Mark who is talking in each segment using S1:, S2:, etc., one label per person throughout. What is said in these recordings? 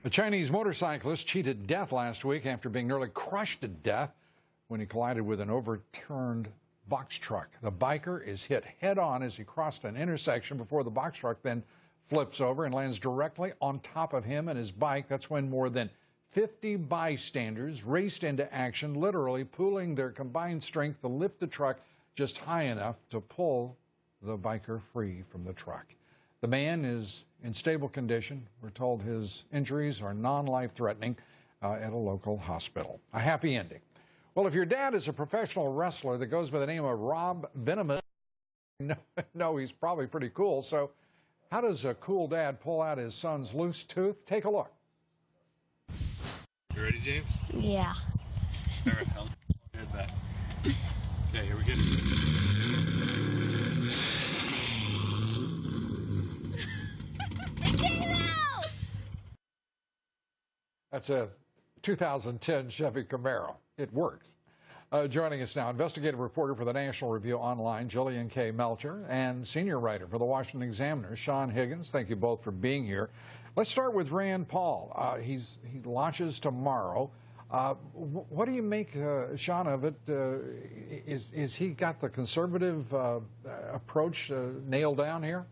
S1: A Chinese motorcyclist cheated death last week after being nearly crushed to death when he collided with an overturned box truck. The biker is hit head-on as he crossed an intersection before the box truck then flips over and lands directly on top of him and his bike. That's when more than 50 bystanders raced into action, literally pooling their combined strength to lift the truck just high enough to pull the biker free from the truck. The man is in stable condition. We're told his injuries are non-life-threatening at a local hospital. A happy ending. Well, if your dad is a professional wrestler that goes by the name of Rob Venomous, no, he's probably pretty cool. So how does a cool dad pull out his son's loose tooth? Take a look.
S2: You ready, James?
S3: Yeah.
S2: All right, I'll head back. Okay, here we go.
S1: That's a 2010 Chevy Camaro. It works. Joining us now, investigative reporter for the National Review Online, Jillian K. Melcher, and senior writer for the Washington Examiner, Sean Higgins. Thank you both for being here. Let's start with Rand Paul. He launches tomorrow. What do you make, Sean, of it? Is he got the conservative approach nailed down here?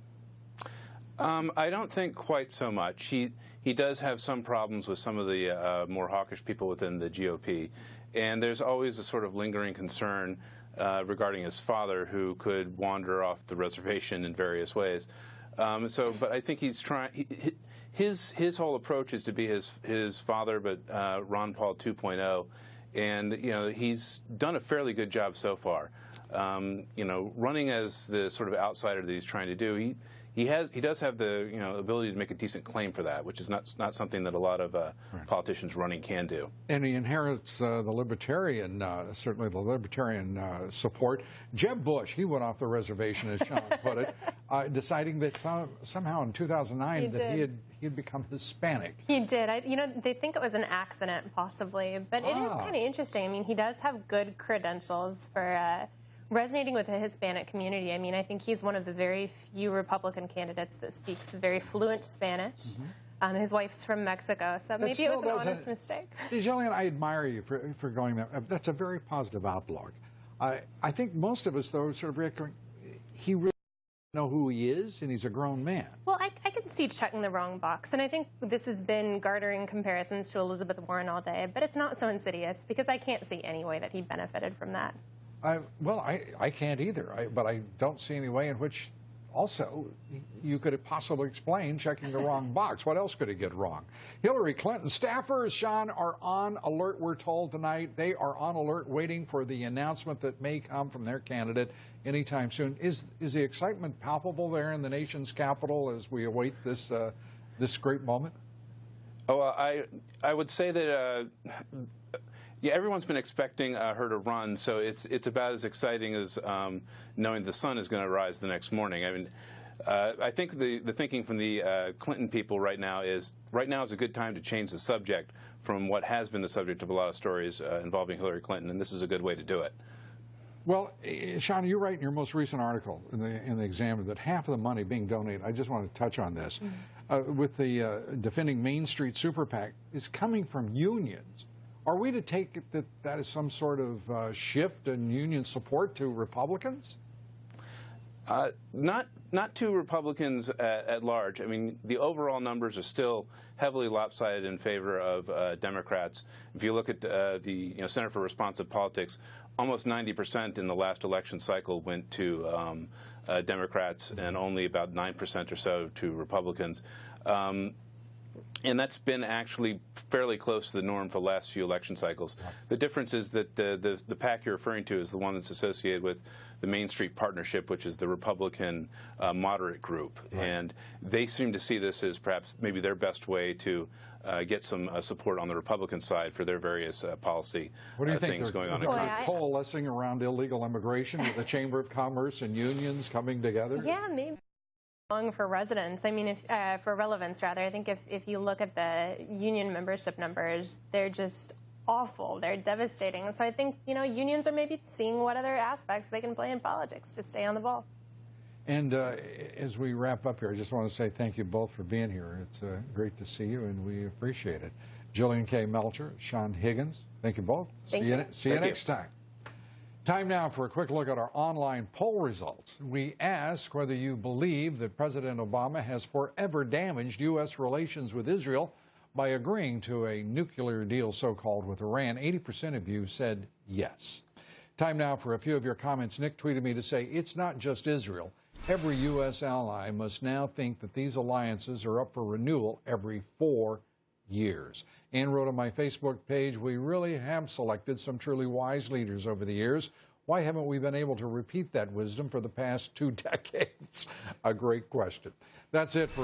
S4: I don't think quite so much. He does have some problems with some of the more hawkish people within the GOP, and there's always a sort of lingering concern regarding his father, who could wander off the reservation in various ways. But I think he's trying. His whole approach is to be his father, but Ron Paul 2.0, and he's done a fairly good job so far. Running as the sort of outsider that he's trying to do, he does have the ability to make a decent claim for that, which is not something that a lot of politicians running can do.
S1: And he inherits the libertarian, certainly the libertarian support. Jeb Bush, he went off the reservation, as Sean put it, deciding that somehow in 2009 that he had become Hispanic.
S3: He did. They think it was an accident, possibly, but it is kind of interesting. I mean, he does have good credentials for resonating with the Hispanic community. I mean, I think he's one of the very few Republican candidates that speaks very fluent Spanish. Mm-hmm. His wife's from Mexico, so maybe it was an honest mistake.
S1: Jillian, I admire you for going there. That's a very positive outlook. I think most of us, though, sort of reckon he really doesn't know who he is, and he's a grown man.
S3: Well, I can see checking the wrong box, and I think this has been garnering comparisons to Elizabeth Warren all day, but it's not so insidious, because I can't see any way that he benefited from that.
S1: I can't either, but I don't see any way in which also you could possibly explain checking the wrong box. What else could he get wrong? Hillary Clinton staffers, Sean, are on alert, we're told tonight. They are on alert waiting for the announcement that may come from their candidate anytime soon. Is the excitement palpable there in the nation's capital as we await this great moment?
S4: Oh, I would say that yeah, everyone's been expecting her to run, so it's about as exciting as knowing the sun is going to rise the next morning. I mean, I think the thinking from the Clinton people right now is a good time to change the subject from what has been the subject of a lot of stories involving Hillary Clinton, and this is a good way to do it.
S1: Well, Sean, you write in your most recent article in the Examiner that half of the money being donated, I just want to touch on this, with the Defending Main Street Super PAC, is coming from unions. Are we to take it that is some sort of shift in union support to Republicans?
S4: Not to Republicans at large. I mean, the overall numbers are still heavily lopsided in favor of Democrats. If you look at the Center for Responsive Politics, almost 90% in the last election cycle went to Democrats, and only about 9% or so to Republicans. And that's been actually fairly close to the norm for the last few election cycles. The difference is that the PAC you're referring to is the one that's associated with the Main Street Partnership, which is the Republican moderate group. Right. And they seem to see this as perhaps maybe their best way to get some support on the Republican side for their various policy things going on.
S1: They're coalescing around illegal immigration with the Chamber of Commerce and unions coming together?
S3: Yeah, maybe. For residents, I mean, for relevance rather, I think if you look at the union membership numbers, they're just awful. They're devastating. So I think, unions are maybe seeing what other aspects they can play in politics to stay on the ball.
S1: And as we wrap up here, I just want to say thank you both for being here. It's great to see you, and we appreciate it. Jillian K. Melcher, Sean Higgins, thank you both. See you next time. Time now for a quick look at our online poll results. We ask whether you believe that President Obama has forever damaged U.S. relations with Israel by agreeing to a nuclear deal, so-called, with Iran. 80% of you said yes. Time now for a few of your comments. Nick tweeted me to say, it's not just Israel. Every U.S. ally must now think that these alliances are up for renewal every 4 years. Ann wrote on my Facebook page, we really have selected some truly wise leaders over the years. Why haven't we been able to repeat that wisdom for the past 2 decades? A great question. That's it for